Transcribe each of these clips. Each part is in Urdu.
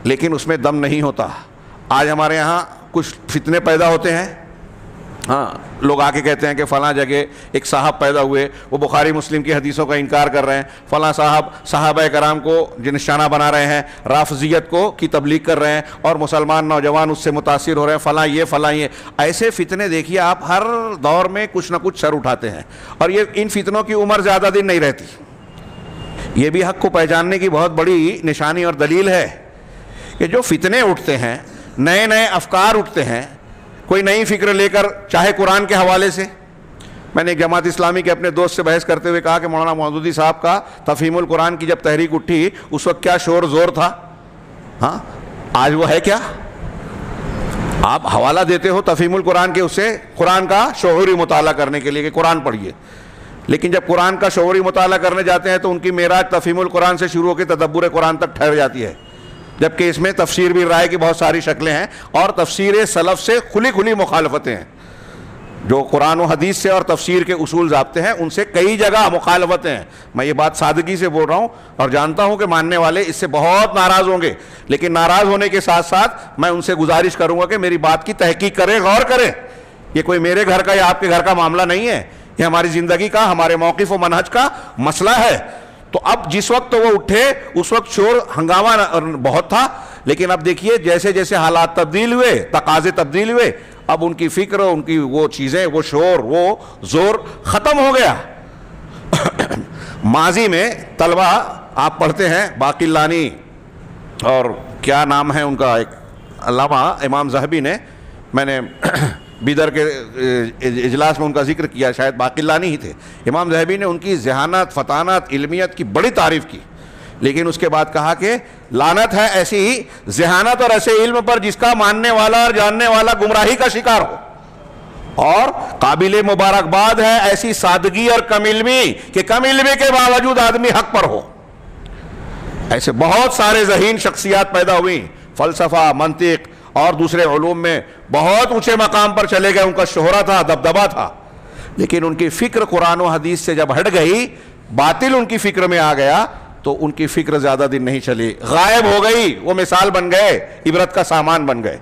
لیکن اس میں دم نہیں ہوتا. آج ہمارے یہاں کچھ فتنے پیدا ہوتے ہیں. ہاں, لوگ آ کے کہتے ہیں کہ فلاں جگہ ایک صاحب پیدا ہوئے, وہ بخاری مسلم کی حدیثوں کا انکار کر رہے ہیں, فلاں صاحب صحابہ کرام کو نشانہ بنا رہے ہیں, رافضیت کو کی تبلیغ کر رہے ہیں, اور مسلمان نوجوان اس سے متاثر ہو رہے ہیں, فلاں یہ. ایسے فتنے دیکھیے آپ ہر دور میں کچھ نہ کچھ سر اٹھاتے ہیں, اور یہ ان فتنوں کی عمر زیادہ دن نہیں رہتی. یہ بھی حق کو پہچاننے کی بہت بڑی نشانی اور دلیل ہے کہ جو فتنے اٹھتے ہیں, نئے نئے افکار اٹھتے ہیں, کوئی نئی فکر لے کر, چاہے قرآن کے حوالے سے. میں نے ایک جماعت اسلامی کے اپنے دوست سے بحث کرتے ہوئے کہا کہ مولانا مودودی صاحب کا تفہیم القرآن کی جب تحریک اٹھی اس وقت کیا شور زور تھا, ہاں آج وہ ہے کیا؟ آپ حوالہ دیتے ہو تفہیم القرآن کے, اس سے قرآن کا شعوری مطالعہ کرنے کے لیے کہ قرآن پڑھیے, لیکن جب قرآن کا شعوری مطالعہ کرنے جاتے ہیں تو ان کی معراج تفہیم القرآن سے شروع ہو کے تدبر قرآن تک ٹھہر جاتی ہے, جبکہ اس میں تفسیر بھی رائے کی بہت ساری شکلیں ہیں, اور تفسیر سلف سے کھلی مخالفتیں ہیں. جو قرآن و حدیث سے اور تفسیر کے اصول ضابطے ہیں ان سے کئی جگہ مخالفتیں ہیں. میں یہ بات سادگی سے بول رہا ہوں اور جانتا ہوں کہ ماننے والے اس سے بہت ناراض ہوں گے, لیکن ناراض ہونے کے ساتھ ساتھ میں ان سے گزارش کروں گا کہ میری بات کی تحقیق کریں, غور کریں. یہ کوئی میرے گھر کا یا آپ کے گھر کا معاملہ نہیں ہے, یہ ہماری زندگی کا, ہمارے موقف و منہج کا مسئلہ ہے. تو اب جس وقت وہ اٹھے اس وقت شور ہنگامہ بہت تھا, لیکن اب دیکھیے جیسے جیسے حالات تبدیل ہوئے, تقاضے تبدیل ہوئے, اب ان کی فکر, ان کی وہ چیزیں, وہ شور, وہ زور ختم ہو گیا. ماضی میں طلبہ آپ پڑھتے ہیں باقلانی اور کیا نام ہے ان کا, ایک علامہ امام ذہبی نے, میں نے بیدر کے اجلاس میں ان کا ذکر کیا, شاید باقلانی ہی تھے. امام ذہبی نے ان کی ذہانت, فطانت, علمیت کی بڑی تعریف کی, لیکن اس کے بعد کہا کہ لعنت ہے ایسی ذہانت اور ایسے علم پر جس کا ماننے والا اور جاننے والا گمراہی کا شکار ہو, اور قابل مبارکباد ہے ایسی سادگی اور کم علمی کہ کم علمی کے باوجود آدمی حق پر ہو. ایسے بہت سارے ذہین شخصیات پیدا ہوئی, فلسفہ, منطق اور دوسرے علوم میں بہت اونچے مقام پر چلے گئے, ان کا شہرہ تھا, دبدبہ تھا, لیکن ان کی فکر قرآن و حدیث سے جب ہٹ گئی, باطل ان کی فکر میں آ گیا, تو ان کی فکر زیادہ دن نہیں چلی, غائب ہو گئی. وہ مثال بن گئے, عبرت کا سامان بن گئے.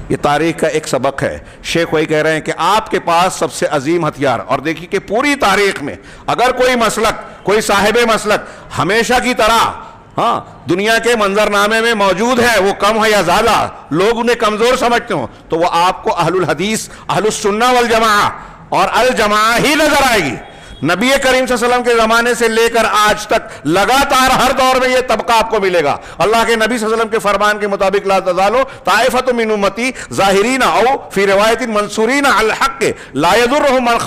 یہ تاریخ کا ایک سبق ہے. شیخ وہی کہہ رہے ہیں کہ آپ کے پاس سب سے عظیم ہتھیار, اور دیکھیے کہ پوری تاریخ میں اگر کوئی مسلک, کوئی صاحب مسلک ہمیشہ کی طرح ہاں دنیا کے منظرنامے میں موجود ہے, وہ کم ہے یا زیادہ, لوگ انہیں کمزور سمجھتے ہوں, تو وہ آپ کو اہل الحدیث, اہل السنہ والجماعہ اور الجماعہ ہی نظر آئے گی. نبی کریم صلی اللہ علیہ وسلم کے زمانے سے لے کر آج تک لگاتار ہر دور میں یہ طبقہ آپ کو ملے گا. اللہ کے نبی صلی اللہ علیہ وسلم کے فرمان کے مطابق لا تزال طائفۃ من امتی ظاہرین او فی روایت منصورین علی الحق لا یضرهم من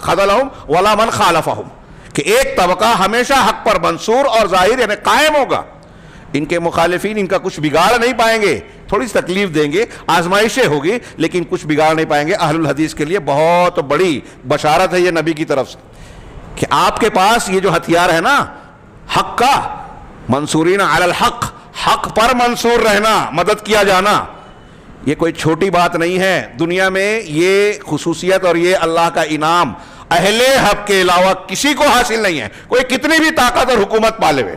خذلهم ولا من خالفهم, کہ ایک طبقہ ہمیشہ حق پر منصور اور ظاہر یعنی قائم ہوگا. ان کے مخالفین ان کا کچھ بگاڑ نہیں پائیں گے, تھوڑی سی تکلیف دیں گے, آزمائشیں ہوگی, لیکن کچھ بگاڑ نہیں پائیں گے. اہل الحدیث کے لیے بہت بڑی بشارت ہے یہ نبی کی طرف سے کہ آپ کے پاس یہ جو ہتھیار ہے نا حق کا, منصورین علی الحق, حق پر منصور رہنا, مدد کیا جانا, یہ کوئی چھوٹی بات نہیں ہے. دنیا میں یہ خصوصیت اور یہ اللہ کا انعام اہل حق کے علاوہ کسی کو حاصل نہیں ہے. کوئی کتنی بھی طاقت اور حکومت پالے ہوئے,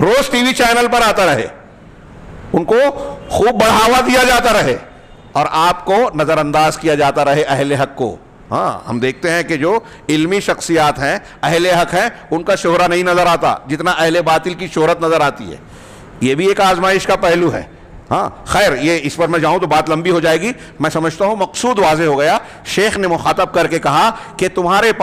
روز ٹی وی چینل پر آتا رہے, ان کو خوب بڑھاوا دیا جاتا رہے, اور آپ کو نظر انداز کیا جاتا رہے اہل حق کو. ہاں ہم دیکھتے ہیں کہ جو علمی شخصیات ہیں, اہل حق ہیں, ان کا شہرہ نہیں نظر آتا جتنا اہل باطل کی شہرت نظر آتی ہے. یہ بھی ایک آزمائش کا پہلو ہے. ہاں خیر, یہ اس پر میں جاؤں تو بات لمبی ہو جائے گی. میں سمجھتا ہوں مقصود واضح ہو گیا. شیخ نے مخاطب کر کے کہا کہ تمہارے پاس